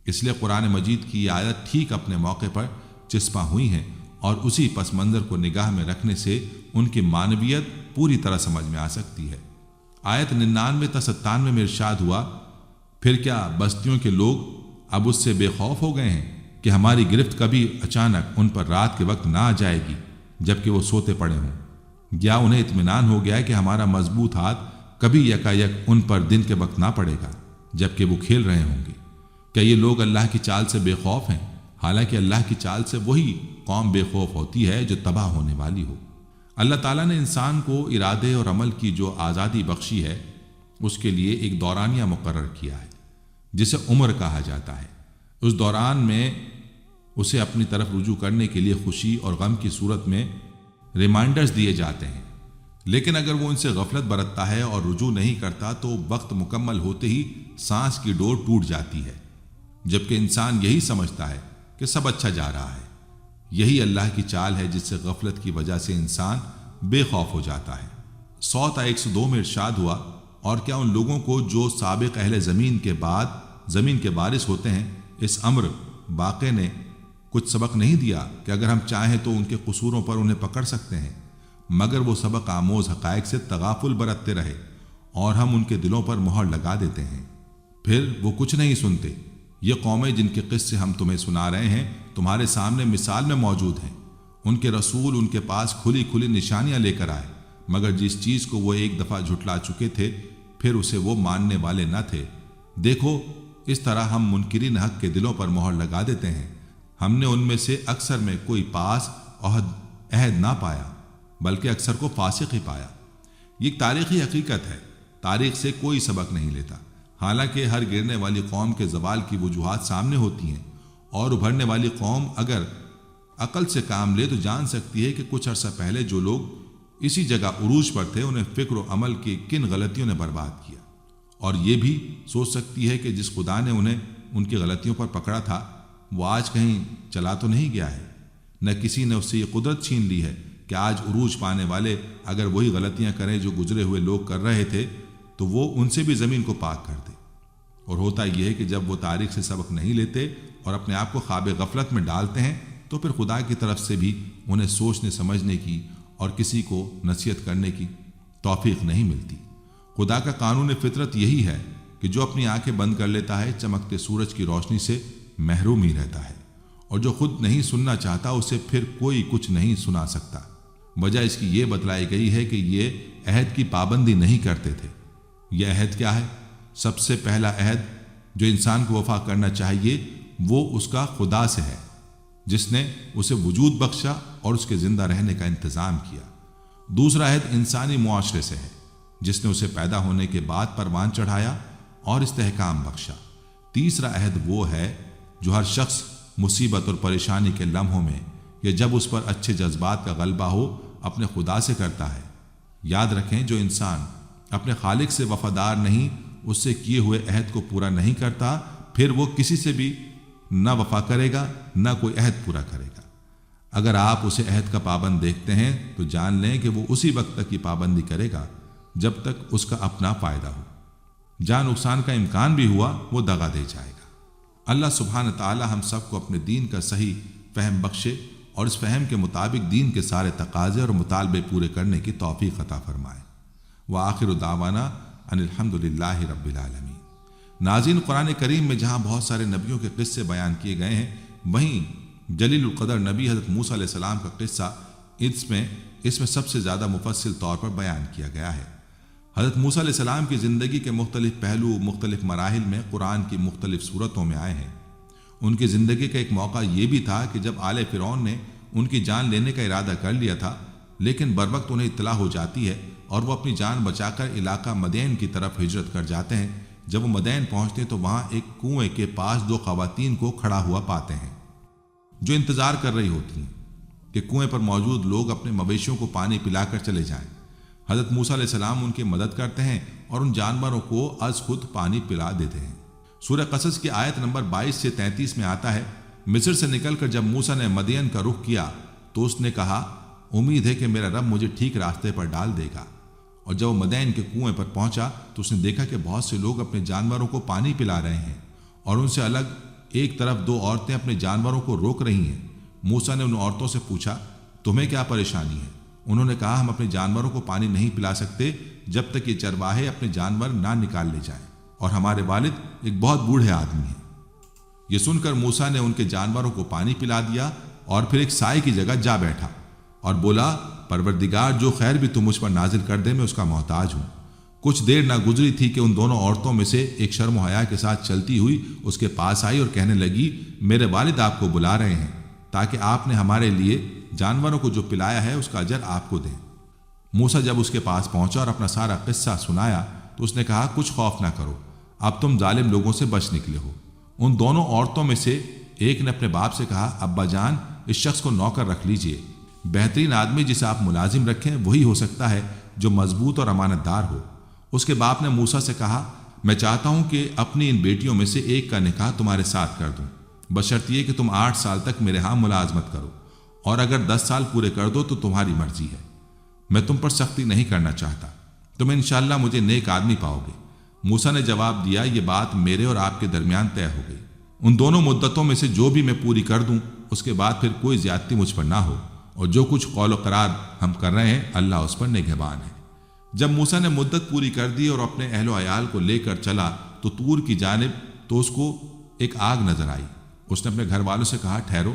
اس لیے قرآن مجید کی یہ آیت ٹھیک اپنے موقع پر چسپاں ہوئی ہیں، اور اسی پس منظر کو نگاہ میں رکھنے سے ان کی معنویت پوری طرح سمجھ میں آ سکتی ہے۔ آیت 99 تا 97 میں ارشاد ہوا، پھر کیا بستیوں کے لوگ اب اس سے بے خوف ہو گئے ہیں کہ ہماری گرفت کبھی اچانک ان پر رات کے وقت نہ آ جائے گی جبکہ وہ سوتے پڑے ہوں، یا انہیں اطمینان ہو گیا ہے کہ ہمارا مضبوط ہاتھ کبھی یکایک ان پر دن کے وقت نہ پڑے گا جبکہ وہ کھیل رہے ہوں گے۔ کیا یہ لوگ اللہ کی چال سے بے خوف ہیں؟ حالانکہ اللہ کی چال سے وہی قوم بے خوف ہوتی ہے جو تباہ ہونے والی ہو۔ اللہ تعالیٰ نے انسان کو ارادے اور عمل کی جو آزادی بخشی ہے اس کے لیے ایک دورانیہ مقرر کیا ہے جسے عمر کہا جاتا ہے۔ اس دوران میں اسے اپنی طرف رجوع کرنے کے لیے خوشی اور غم کی صورت میں ریمائنڈرز دیے جاتے ہیں، لیکن اگر وہ ان سے غفلت برتتا ہے اور رجوع نہیں کرتا تو وقت مکمل ہوتے ہی سانس کی ڈور ٹوٹ جاتی ہے، جبکہ انسان یہی سمجھتا ہے کہ سب اچھا جا رہا ہے۔ یہی اللہ کی چال ہے جس سے غفلت کی وجہ سے انسان بے خوف ہو جاتا ہے۔ 100 تا 102 میں ارشاد ہوا، اور کیا ان لوگوں کو جو سابق اہل زمین کے بعد زمین کے وارث ہوتے ہیں اس امر باقی نے کچھ سبق نہیں دیا کہ اگر ہم چاہیں تو ان کے قصوروں پر انہیں پکڑ سکتے ہیں، مگر وہ سبق آموز حقائق سے تغافل برتتے رہے اور ہم ان کے دلوں پر مہر لگا دیتے ہیں، پھر وہ کچھ نہیں سنتے۔ یہ قومیں جن کے قصے ہم تمہیں سنا رہے ہیں تمہارے سامنے مثال میں موجود ہیں، ان کے رسول ان کے پاس کھلی کھلی نشانیاں لے کر آئے، مگر جس چیز کو وہ ایک دفعہ جھٹلا چکے تھے پھر اسے وہ ماننے والے نہ تھے۔ دیکھو اس طرح ہم منکرین حق کے دلوں پر مہر لگا دیتے ہیں، ہم نے ان میں سے اکثر میں کوئی پاس عہد نہ پایا بلکہ اکثر کو فاسق ہی پایا۔ یہ ایک تاریخی حقیقت ہے، تاریخ سے کوئی سبق نہیں لیتا۔ حالانکہ ہر گرنے والی قوم کے زوال کی وجوہات سامنے ہوتی ہیں، اور ابھرنے والی قوم اگر عقل سے کام لے تو جان سکتی ہے کہ کچھ عرصہ پہلے جو لوگ اسی جگہ عروج پر تھے انہیں فکر و عمل کی کن غلطیوں نے برباد کیا، اور یہ بھی سوچ سکتی ہے کہ جس خدا نے انہیں ان کی غلطیوں پر پکڑا تھا وہ آج کہیں چلا تو نہیں گیا ہے، نہ کسی نے اس سے یہ قدرت چھین لی ہے کہ آج عروج پانے والے اگر وہی غلطیاں کریں جو گزرے ہوئے لوگ کر رہے تھے تو وہ ان سے بھی زمین کو پاک کر دے۔ اور ہوتا یہ ہے کہ جب وہ تاریخ سے سبق نہیں لیتے اور اپنے آپ کو خواب غفلت میں ڈالتے ہیں تو پھر خدا کی طرف سے بھی انہیں سوچنے سمجھنے کی اور کسی کو نصیحت کرنے کی توفیق نہیں ملتی۔ خدا کا قانون فطرت یہی ہے کہ جو اپنی آنکھیں بند کر لیتا ہے چمکتے سورج کی روشنی سے محروم ہی رہتا ہے، اور جو خود نہیں سننا چاہتا اسے پھر کوئی کچھ نہیں سنا سکتا۔ وجہ اس کی یہ بتلائی گئی ہے کہ یہ عہد کی پابندی نہیں کرتے تھے۔ یہ عہد کیا ہے؟ سب سے پہلا عہد جو انسان کو وفا کرنا چاہیے وہ اس کا خدا سے ہے، جس نے اسے وجود بخشا اور اس کے زندہ رہنے کا انتظام کیا۔ دوسرا عہد انسانی معاشرے سے ہے، جس نے اسے پیدا ہونے کے بعد پروان چڑھایا اور استحکام بخشا۔ تیسرا عہد وہ ہے جو ہر شخص مصیبت اور پریشانی کے لمحوں میں یا جب اس پر اچھے جذبات کا غلبہ ہو اپنے خدا سے کرتا ہے۔ یاد رکھیں، جو انسان اپنے خالق سے وفادار نہیں، اس سے کیے ہوئے عہد کو پورا نہیں کرتا، پھر وہ کسی سے بھی نہ وفا کرے گا نہ کوئی عہد پورا کرے گا۔ اگر آپ اسے عہد کا پابند دیکھتے ہیں تو جان لیں کہ وہ اسی وقت تک کی پابندی کرے گا جب تک اس کا اپنا فائدہ ہو۔ جہاں نقصان کا امکان بھی ہوا وہ دغا دے جائے گا۔ اللہ سبحانہ تعالی ہم سب کو اپنے دین کا صحیح فہم بخشے اور اس فہم کے مطابق دین کے سارے تقاضے اور مطالبے پورے کرنے کی توفیق عطا فرمائے۔ وآخر دعوانا ان الحمد للہ رب العالمین۔ ناظرین، قرآن کریم میں جہاں بہت سارے نبیوں کے قصے بیان کیے گئے ہیں، وہیں جلیل القدر نبی حضرت موسیٰ علیہ السلام کا قصہ اس میں سب سے زیادہ مفصل طور پر بیان کیا گیا ہے۔ حضرت موسیٰ علیہ السلام کی زندگی کے مختلف پہلو مختلف مراحل میں قرآن کی مختلف صورتوں میں آئے ہیں۔ ان کی زندگی کا ایک موقع یہ بھی تھا کہ جب آل فرعون نے ان کی جان لینے کا ارادہ کر لیا تھا، لیکن بروقت انہیں اطلاع ہو جاتی ہے اور وہ اپنی جان بچا کر علاقہ مدین کی طرف ہجرت کر جاتے ہیں۔ جب وہ مدین پہنچتے ہیں تو وہاں ایک کنویں کے پاس دو خواتین کو کھڑا ہوا پاتے ہیں جو انتظار کر رہی ہوتی ہیں کہ کنویں پر موجود لوگ اپنے مویشیوں کو پانی پلا کر چلے جائیں۔ حضرت موسیٰ علیہ السلام ان کی مدد کرتے ہیں اور ان جانوروں کو از خود پانی پلا دیتے ہیں۔ سورہ قصص کی آیت نمبر 22 سے 33 میں آتا ہے، مصر سے نکل کر جب موسیٰ نے مدین کا رخ کیا تو اس نے کہا، امید ہے کہ میرا رب مجھے ٹھیک راستے پر ڈال دے گا۔ اور جب وہ مدین کے کنویں پر پہنچا تو اس نے دیکھا کہ بہت سے لوگ اپنے جانوروں کو پانی پلا رہے ہیں اور ان سے الگ ایک طرف دو عورتیں اپنے جانوروں کو روک رہی ہیں۔ موسیٰ نے ان عورتوں سے پوچھا، تمہیں کیا پریشانی ہے؟ انہوں نے کہا، ہم اپنے جانوروں کو پانی نہیں پلا سکتے جب تک یہ چرواہے اپنے جانور نہ نکال لے جائیں، اور ہمارے والد ایک بہت بوڑھے آدمی ہیں۔ یہ سن کر موسیٰ نے ان کے جانوروں کو پانی پلا دیا اور پھر ایک سائے کی جگہ جا بیٹھا اور بولا، پروردگار، جو خیر بھی تم مجھ پر نازل کر دے میں اس کا محتاج ہوں۔ کچھ دیر نہ گزری تھی کہ ان دونوں عورتوں میں سے ایک شرم و حیا کے ساتھ چلتی ہوئی اس کے پاس آئی اور کہنے لگی، میرے والد آپ کو بلا رہے ہیں تاکہ آپ نے ہمارے لیے جانوروں کو جو پلایا ہے اس کا اجر آپ کو دیں۔ موسیٰ جب اس کے پاس پہنچا اور اپنا سارا قصہ سنایا تو اس نے کہا، کچھ خوف نہ کرو، اب تم ظالم لوگوں سے بچ نکلے ہو۔ ان دونوں عورتوں میں سے ایک نے اپنے باپ سے کہا، ابا جان، اس شخص کو نوکر رکھ لیجئے۔ بہترین آدمی جسے آپ ملازم رکھیں وہی ہو سکتا ہے جو مضبوط اور امانت دار ہو۔ اس کے باپ نے موسیٰ سے کہا، میں چاہتا ہوں کہ اپنی ان بیٹیوں میں سے ایک کا نکاح تمہارے ساتھ کر دوں، بشرط یہ کہ تم 8 سال تک میرے ہاں ملازمت کرو، اور اگر 10 سال پورے کر دو تو تمہاری مرضی ہے، میں تم پر سختی نہیں کرنا چاہتا، تم انشاءاللہ مجھے نیک آدمی پاؤ گے۔ موسیٰ نے جواب دیا، یہ بات میرے اور آپ کے درمیان طے ہو گئی، ان دونوں مدتوں میں سے جو بھی میں پوری کر دوں اس کے بعد پھر کوئی زیادتی مجھ پر نہ ہو، اور جو کچھ قول و قرار ہم کر رہے ہیں اللہ اس پر نگہبان ہے۔ جب موسیٰ نے مدت پوری کر دی اور اپنے اہل و عیال کو لے کر چلا تو طور کی جانب تو اس کو ایک آگ نظر آئی۔ اس نے اپنے گھر والوں سے کہا، ٹھہرو،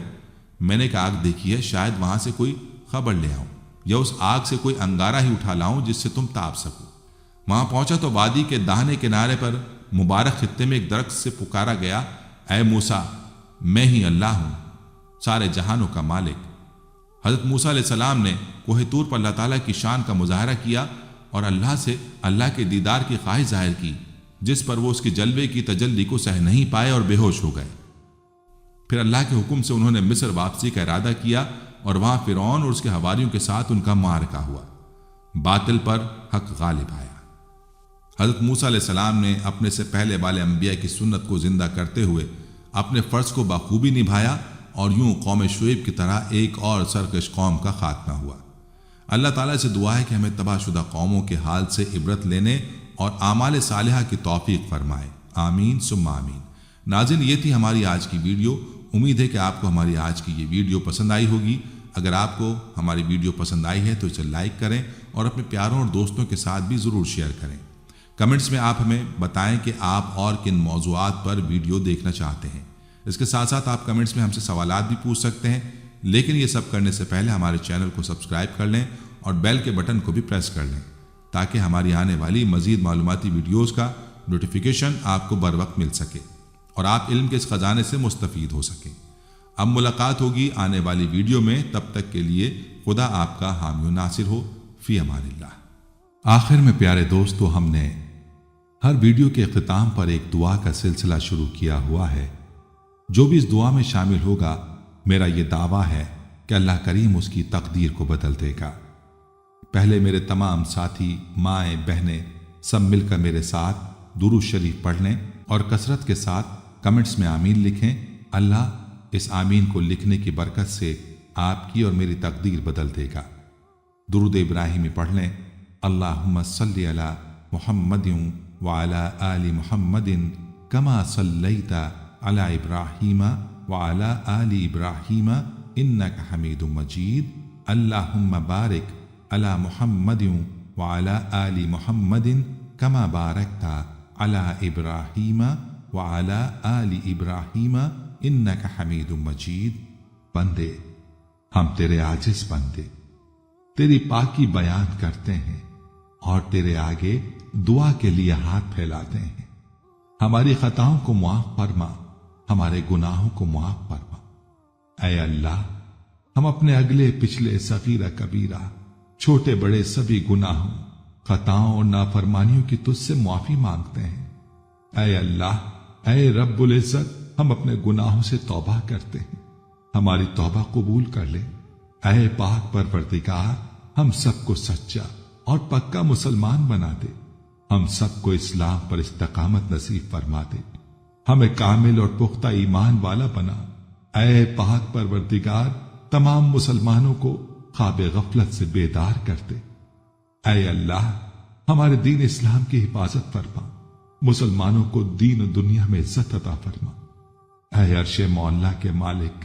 میں نے ایک آگ دیکھی ہے، شاید وہاں سے کوئی خبر لے آؤں یا اس آگ سے کوئی انگارہ ہی اٹھا لاؤں جس سے تم تاپ سکو۔ وہاں پہنچا تو وادی کے داہنے کنارے پر مبارک خطے میں ایک درخت سے پکارا گیا، اے موسیٰ، میں ہی اللہ ہوں، سارے جہانوں کا مالک۔ حضرت موسیٰ علیہ السلام نے کوہ طور پر اللہ تعالیٰ کی شان کا مظاہرہ کیا اور اللہ سے اللہ کے دیدار کی خواہش ظاہر کی، جس پر وہ اس کی جلوے کی تجلی کو سہ نہیں پائے اور بے ہوش ہو گئے۔ پھر اللہ کے حکم سے انہوں نے مصر واپسی کا ارادہ کیا اور وہاں فرعون اور اس کے حواریوں کے ساتھ ان کا معرکہ ہوا، باطل پر حق غالب آیا۔ حضرت موسیٰ علیہ السلام نے اپنے سے پہلے والے انبیاء کی سنت کو زندہ کرتے ہوئے اپنے فرض کو بخوبی نبھایا، اور یوں قوم شعیب کی طرح ایک اور سرکش قوم کا خاتمہ ہوا۔ اللہ تعالیٰ سے دعا ہے کہ ہمیں تباہ شدہ قوموں کے حال سے عبرت لینے اور اعمال صالحہ کی توفیق فرمائے۔ آمین ثم آمین۔ ناظرین، یہ تھی ہماری آج کی ویڈیو۔ امید ہے کہ آپ کو ہماری آج کی یہ ویڈیو پسند آئی ہوگی۔ اگر آپ کو ہماری ویڈیو پسند آئی ہے تو اسے لائک کریں اور اپنے پیاروں اور دوستوں کے ساتھ بھی ضرور شیئر کریں۔ کمنٹس میں آپ ہمیں بتائیں کہ آپ اور کن موضوعات پر ویڈیو دیکھنا چاہتے ہیں۔ اس کے ساتھ ساتھ آپ کمنٹس میں ہم سے سوالات بھی پوچھ سکتے ہیں، لیکن یہ سب کرنے سے پہلے ہمارے چینل کو سبسکرائب کر لیں اور بیل کے بٹن کو بھی پریس کر لیں تاکہ ہماری آنے والی مزید معلوماتی ویڈیوز کا نوٹیفیکیشن آپ کو بر وقت مل سکے اور آپ علم کے اس خزانے سے مستفید ہو سکیں۔ اب ملاقات ہوگی آنے والی ویڈیو میں، تب تک کے لیے خدا آپ کا حامی و ناصر ہو۔ فی امان اللہ۔ آخر میں پیارے دوستو، ہم نے ہر ویڈیو کے اختتام پر ایک دعا کا سلسلہ شروع کیا ہوا ہے۔ جو بھی اس دعا میں شامل ہوگا، میرا یہ دعویٰ ہے کہ اللہ کریم اس کی تقدیر کو بدل دے گا۔ پہلے میرے تمام ساتھی، مائیں، بہنیں سب مل کر میرے ساتھ درود شریف پڑھ لیں اور کثرت کے ساتھ کمنٹس میں آمین لکھیں۔ اللہ اس آمین کو لکھنے کی برکت سے آپ کی اور میری تقدیر بدل دے گا۔ درود ابراہیمی پڑھ لیں۔ اللہم صلی علی محمد وعلی آل محمد کما صلیت علی ابراہیم وعلی آل ابراہیم انک حمید مجید۔ اللہم بارک علی محمد وعلی آل محمد کما بارکت علی ابراہیم وعلی آل ابراہیم انک حمید مجید۔ بندے، ہم تیرے عاجز بندے تیری پاکی بیان کرتے ہیں اور تیرے آگے دعا کے لیے ہاتھ پھیلاتے ہیں۔ ہماری خطاؤں کو معاف فرما، ہمارے گناہوں کو معاف فرما۔ اے اللہ، ہم اپنے اگلے پچھلے صغیرہ کبیرہ، چھوٹے بڑے سبھی گناہوں، خطاؤں اور نافرمانیوں کی تجھ سے معافی مانگتے ہیں۔ اے اللہ، اے رب العزت، ہم اپنے گناہوں سے توبہ کرتے ہیں، ہماری توبہ قبول کر لے۔ اے پاک پروردگار، ہم سب کو سچا اور پکا مسلمان بنا دے، ہم سب کو اسلام پر استقامت نصیب فرما دے، ہمیں کامل اور پختہ ایمان والا بنا۔ اے پاک پروردگار، تمام مسلمانوں کو خواب غفلت سے بیدار کر دے۔ اے اللہ، ہمارے دین اسلام کی حفاظت فرما، مسلمانوں کو دین و دنیا میں عزت عطا فرما۔ اے عرش مولا کے مالک،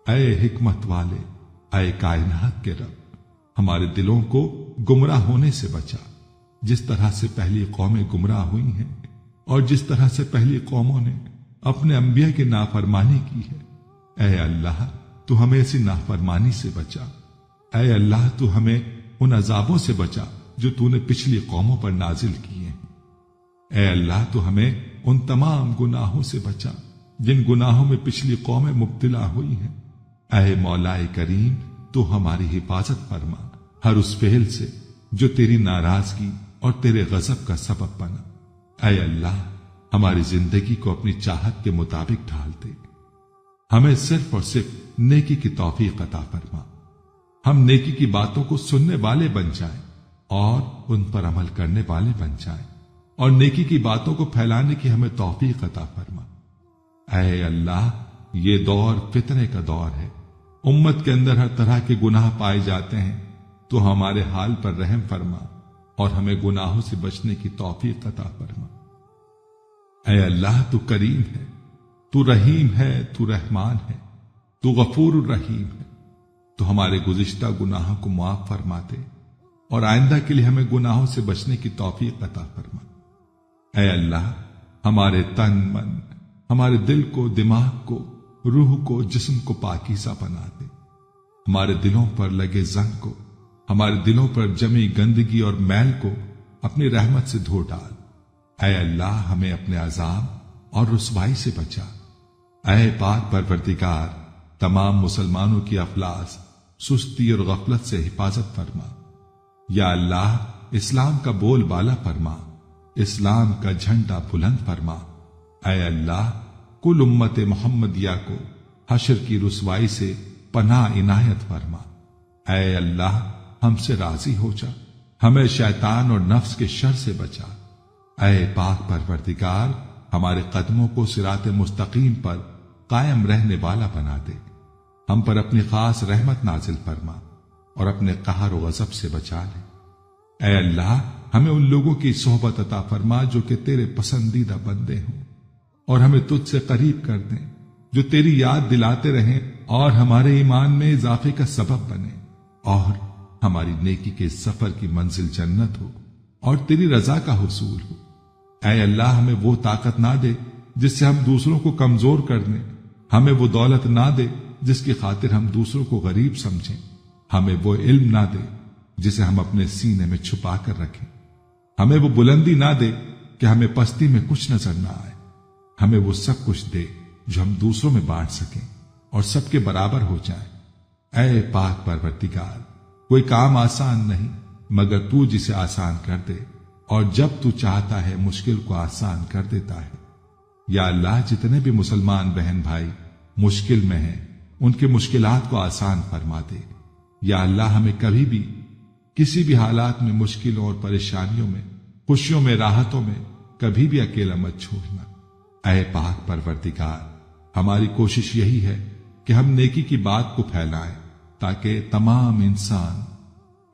اے حکمت والے، اے کائنات کے رب، ہمارے دلوں کو گمراہ ہونے سے بچا، جس طرح سے پہلی قومیں گمراہ ہوئی ہیں اور جس طرح سے پہلی قوموں نے اپنے انبیاء کی نافرمانی کی ہے۔ اے اللہ، تو ہمیں ایسی نافرمانی سے بچا۔ اے اللہ، تو ہمیں ان عذابوں سے بچا جو تو نے پچھلی قوموں پر نازل کیے ہیں۔ اے اللہ، تو ہمیں ان تمام گناہوں سے بچا جن گناہوں میں پچھلی قومیں مبتلا ہوئی ہیں۔ اے مولا کریم، تو ہماری حفاظت فرما ہر اس فعل سے جو تیری ناراضگی اور تیرے غضب کا سبب بنا۔ اے اللہ، ہماری زندگی کو اپنی چاہت کے مطابق ڈھال دے، ہمیں صرف اور صرف نیکی کی توفیق عطا فرما، ہم نیکی کی باتوں کو سننے والے بن جائیں اور ان پر عمل کرنے والے بن جائیں، اور نیکی کی باتوں کو پھیلانے کی ہمیں توفیق عطا فرما۔ اے اللہ، یہ دور فتنے کا دور ہے، امت کے اندر ہر طرح کے گناہ پائے جاتے ہیں، تو ہمارے حال پر رحم فرما اور ہمیں گناہوں سے بچنے کی توفیق عطا فرما۔ اے اللہ، تو کریم ہے، تو رحیم ہے، تو رحمان ہے، تو غفور الرحیم ہے، تو ہمارے گزشتہ گناہوں کو معاف فرما دے اور آئندہ کے لیے ہمیں گناہوں سے بچنے کی توفیق عطا فرما۔ اے اللہ، ہمارے تن من، ہمارے دل کو، دماغ کو، روح کو، جسم کو پاکیزہ بنا دے، ہمارے دلوں پر لگے زنگ کو، ہمارے دلوں پر جمی گندگی اور میل کو اپنی رحمت سے دھو ڈال۔ اے اللہ، ہمیں اپنے عذاب اور رسوائی سے بچا۔ اے پاک پروردگار، تمام مسلمانوں کی افلاس، سستی اور غفلت سے حفاظت فرما۔ یا اللہ، اسلام کا بول بالا فرما، اسلام کا جھنڈا بلند فرما۔ اے اللہ، کل امت محمدیہ کو حشر کی رسوائی سے پناہ عنایت فرما۔ اے اللہ، ہم سے راضی ہو جا، ہمیں شیطان اور نفس کے شر سے بچا۔ اے پاک پروردگار، ہمارے قدموں کو صراط مستقیم پر قائم رہنے والا بنا دے، ہم پر اپنی خاص رحمت نازل فرما اور اپنے قہر و غضب سے بچا لے۔ اے اللہ، ہمیں ان لوگوں کی صحبت عطا فرما جو کہ تیرے پسندیدہ بندے ہوں، اور ہمیں تجھ سے قریب کر دیں، جو تیری یاد دلاتے رہیں اور ہمارے ایمان میں اضافے کا سبب بنے، اور ہماری نیکی کے سفر کی منزل جنت ہو اور تیری رضا کا حصول ہو۔ اے اللہ، ہمیں وہ طاقت نہ دے جس سے ہم دوسروں کو کمزور کر دیں، ہمیں وہ دولت نہ دے جس کی خاطر ہم دوسروں کو غریب سمجھیں، ہمیں وہ علم نہ دے جسے ہم اپنے سینے میں چھپا کر رکھیں، ہمیں وہ بلندی نہ دے کہ ہمیں پستی میں کچھ نظر نہ آئے، ہمیں وہ سب کچھ دے جو ہم دوسروں میں بانٹ سکیں اور سب کے برابر ہو جائیں۔ اے پاک پروردگار، کوئی کام آسان نہیں مگر تو جسے آسان کر دے، اور جب تو چاہتا ہے مشکل کو آسان کر دیتا ہے۔ یا اللہ، جتنے بھی مسلمان بہن بھائی مشکل میں ہیں ان کے مشکلات کو آسان فرما دے۔ یا اللہ، ہمیں کبھی بھی کسی بھی حالات میں مشکلوں اور پریشانیوں میں، خوشیوں میں، راحتوں میں کبھی بھی اکیلا مت چھوڑنا۔ اے پاک پروردگار، ہماری کوشش یہی ہے کہ ہم نیکی کی بات کو پھیلائیں تاکہ تمام انسان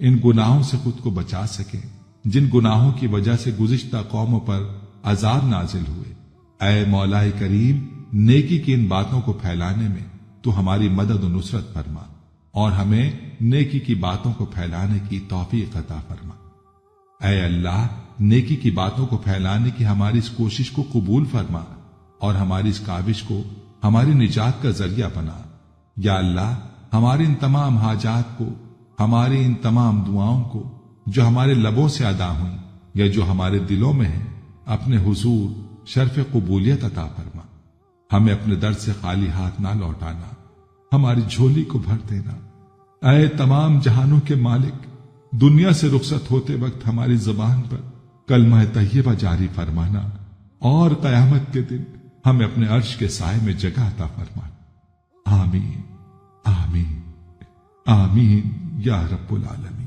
ان گناہوں سے خود کو بچا سکیں جن گناہوں کی وجہ سے گزشتہ قوموں پر عذاب نازل ہوئے۔ اے مولا کریم، نیکی کی ان باتوں کو پھیلانے میں تو ہماری مدد و نصرت فرما، اور ہمیں نیکی کی باتوں کو پھیلانے کی توفیق عطا فرما۔ اے اللہ، نیکی کی باتوں کو پھیلانے کی ہماری اس کوشش کو قبول فرما اور ہماری اس کاوش کو ہماری نجات کا ذریعہ بنا۔ یا اللہ، ہماری ان تمام حاجات کو، ہماری ان تمام دعاؤں کو جو ہمارے لبوں سے ادا ہوئیں یا جو ہمارے دلوں میں ہیں، اپنے حضور شرف قبولیت عطا فرما۔ ہمیں اپنے در سے خالی ہاتھ نہ لوٹانا، ہماری جھولی کو بھر دینا۔ اے تمام جہانوں کے مالک، دنیا سے رخصت ہوتے وقت ہماری زبان پر کلمہ طیبہ جاری فرمانا، اور قیامت کے دن ہمیں اپنے عرش کے سائے میں جگہ عطا فرمانا۔ آمین آمین آمین یا رب العالمین۔